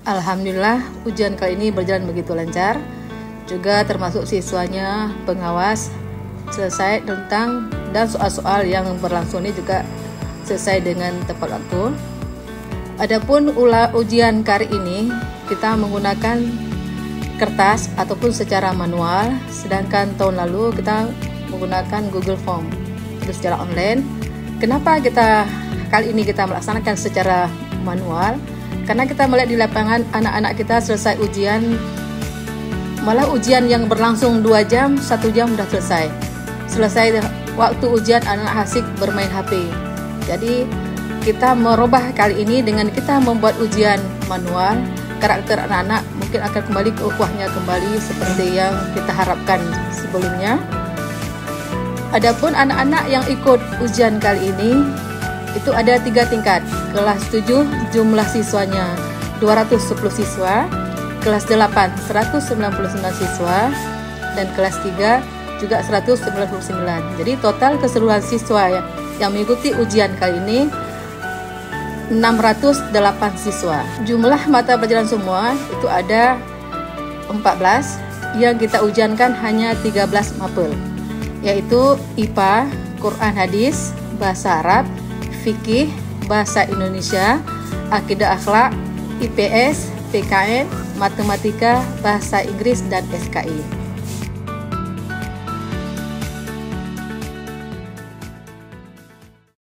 Alhamdulillah ujian kali ini berjalan begitu lancar. Juga termasuk siswanya, pengawas selesai tentang dan soal-soal yang berlangsung ini juga selesai dengan tepat waktu. Adapun ujian kali ini kita menggunakan kertas ataupun secara manual, sedangkan tahun lalu kita menggunakan Google Form itu secara online. Kenapa kali ini kita melaksanakan secara manual? Karena kita melihat di lapangan anak-anak kita selesai ujian, malah ujian yang berlangsung 2 jam, 1 jam sudah selesai. Selesai waktu ujian anak asik bermain HP. Jadi kita merubah kali ini dengan kita membuat ujian manual, karakter anak-anak mungkin akan kembali ke ukhuwahnya kembali seperti yang kita harapkan sebelumnya. Adapun anak-anak yang ikut ujian kali ini itu ada 3 tingkat. Kelas 7 jumlah siswanya 210 siswa, kelas 8 199 siswa, dan kelas 3 juga 199. Jadi total keseluruhan siswa yang mengikuti ujian kali ini 608 siswa. Jumlah mata pelajaran semua itu ada 14, yang kita ujiankan hanya 13 mapel, yaitu IPA, Quran Hadis, Bahasa Arab, Fikih, Bahasa Indonesia, Akidah Akhlak, IPS, PKN, Matematika, Bahasa Inggris, dan SKI.